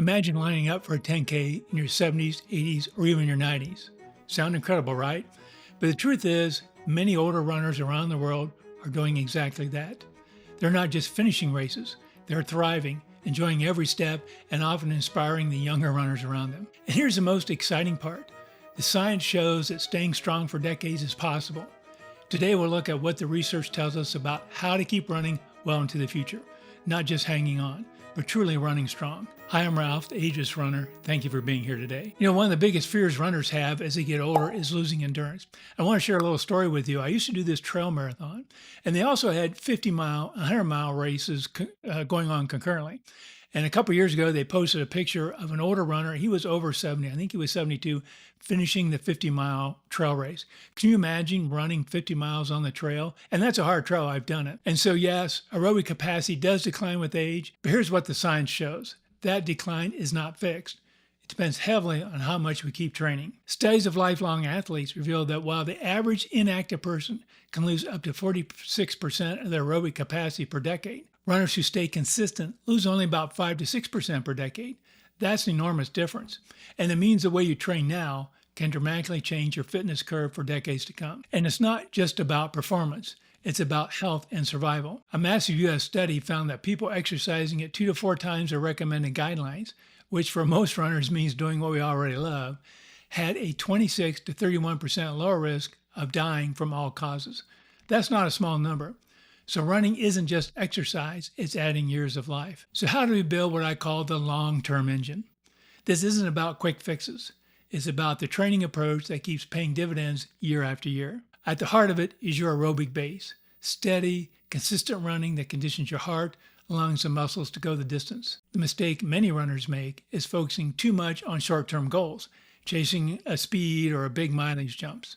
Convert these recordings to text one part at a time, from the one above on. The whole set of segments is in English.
Imagine lining up for a 10K in your 70s, 80s, or even your 90s. Sound incredible, right? But the truth is, many older runners around the world are doing exactly that. They're not just finishing races, they're thriving, enjoying every step, and often inspiring the younger runners around them. And here's the most exciting part. The science shows that staying strong for decades is possible. Today we'll look at what the research tells us about how to keep running well into the future, not just hanging on, but truly running strong. Hi, I'm Ralph, the Ageless runner. Thank you for being here today. You know, one of the biggest fears runners have as they get older is losing endurance. I want to share a little story with you. I used to do this trail marathon, and they also had 50-mile, 100-mile races going on concurrently. And a couple years ago, they posted a picture of an older runner. He was over 70. I think he was 72, finishing the 50-mile trail race. Can you imagine running 50 miles on the trail? And that's a hard trail. I've done it. And so, yes, aerobic capacity does decline with age. But here's what the science shows. That decline is not fixed. It depends heavily on how much we keep training. Studies of lifelong athletes reveal that while the average inactive person can lose up to 46% of their aerobic capacity per decade, runners who stay consistent lose only about 5 to 6% per decade. That's an enormous difference. And it means the way you train now can dramatically change your fitness curve for decades to come. And it's not just about performance. It's about health and survival. A massive U.S. study found that people exercising at 2 to 4 times their recommended guidelines, which for most runners means doing what we already love, had a 26 to 31% lower risk of dying from all causes. That's not a small number. So running isn't just exercise, it's adding years of life. So how do we build what I call the long-term engine? This isn't about quick fixes. It's about the training approach that keeps paying dividends year after year. At the heart of it is your aerobic base. Steady, consistent running that conditions your heart, lungs, and muscles to go the distance. The mistake many runners make is focusing too much on short-term goals, chasing a speed or a big mileage jumps.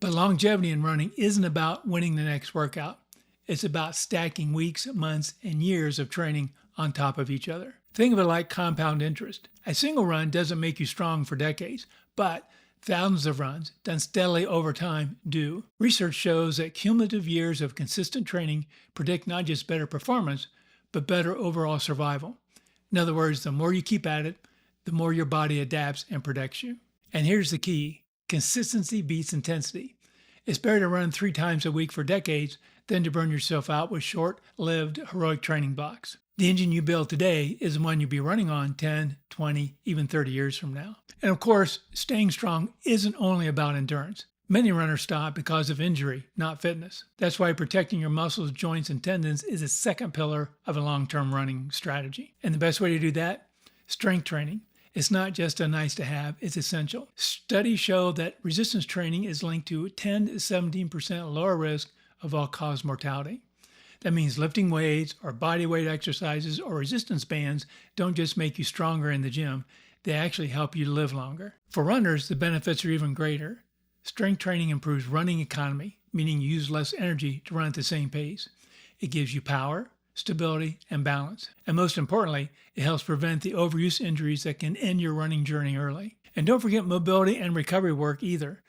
But longevity in running isn't about winning the next workout. It's about stacking weeks, months, and years of training on top of each other. Think of it like compound interest. A single run doesn't make you strong for decades, but thousands of runs done steadily over time do. Research shows that cumulative years of consistent training predict not just better performance, but better overall survival. In other words, the more you keep at it, the more your body adapts and protects you. And here's the key. Consistency beats intensity. It's better to run 3 times a week for decades than to burn yourself out with short-lived heroic training blocks. The engine you build today is the one you'll be running on 10, 20, even 30 years from now. And of course, staying strong isn't only about endurance. Many runners stop because of injury, not fitness. That's why protecting your muscles, joints, and tendons is a second pillar of a long-term running strategy. And the best way to do that? Strength training. It's not just a nice to have, it's essential. Studies show that resistance training is linked to 10 to 17% lower risk of all-cause mortality. That means lifting weights or body weight exercises or resistance bands don't just make you stronger in the gym, they actually help you live longer. For runners, the benefits are even greater. Strength training improves running economy, meaning you use less energy to run at the same pace. It gives you power, stability, and balance. And most importantly, it helps prevent the overuse injuries that can end your running journey early. And don't forget mobility and recovery work either.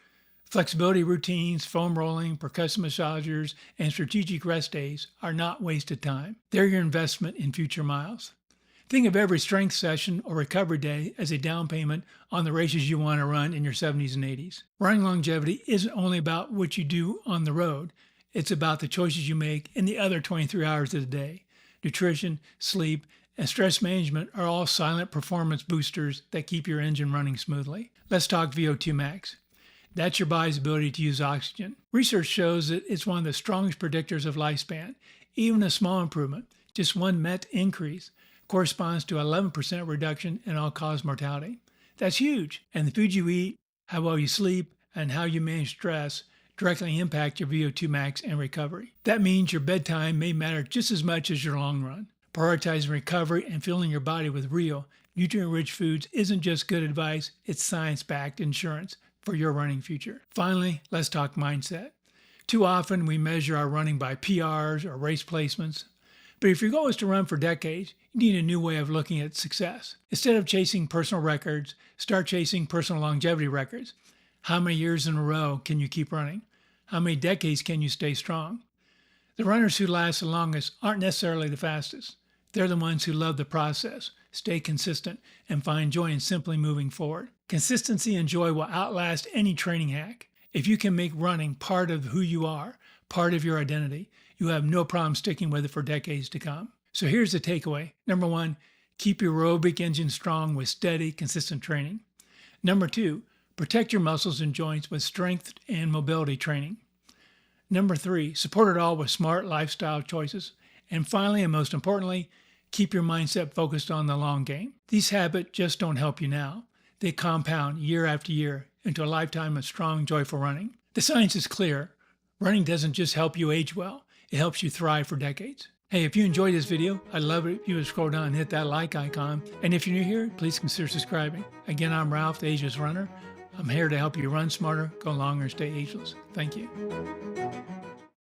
Flexibility routines, foam rolling, percussion massagers, and strategic rest days are not wasted time. They're your investment in future miles. Think of every strength session or recovery day as a down payment on the races you want to run in your 70s and 80s. Running longevity isn't only about what you do on the road. It's about the choices you make in the other 23 hours of the day. Nutrition, sleep, and stress management are all silent performance boosters that keep your engine running smoothly. Let's talk VO₂max. That's your body's ability to use oxygen. Research shows that it's one of the strongest predictors of lifespan. Even a small improvement, just 1 MET increase, corresponds to 11% reduction in all-cause mortality. That's huge. And the food you eat, how well you sleep, and how you manage stress directly impact your VO₂max and recovery. That means your bedtime may matter just as much as your long run. Prioritizing recovery and filling your body with real, nutrient-rich foods isn't just good advice, it's science-backed insurance for your running future. Finally, let's talk mindset. Too often we measure our running by PRs or race placements. But if your goal is to run for decades, you need a new way of looking at success. Instead of chasing personal records, start chasing personal longevity records. How many years in a row can you keep running? How many decades can you stay strong? The runners who last the longest aren't necessarily the fastest. They're the ones who love the process, stay consistent, and find joy in simply moving forward. Consistency and joy will outlast any training hack. If you can make running part of who you are, part of your identity, you have no problem sticking with it for decades to come. So here's the takeaway. Number 1, keep your aerobic engine strong with steady, consistent training. Number 2, protect your muscles and joints with strength and mobility training. Number 3, support it all with smart lifestyle choices. And finally, and most importantly, keep your mindset focused on the long game. These habits just don't help you now. They compound year after year into a lifetime of strong, joyful running. The science is clear. Running doesn't just help you age well, it helps you thrive for decades. Hey, if you enjoyed this video, I'd love it if you would scroll down and hit that like icon. And if you're new here, please consider subscribing. Again, I'm Ralph, the Ageless Runner. I'm here to help you run smarter, go longer, and stay ageless. Thank you.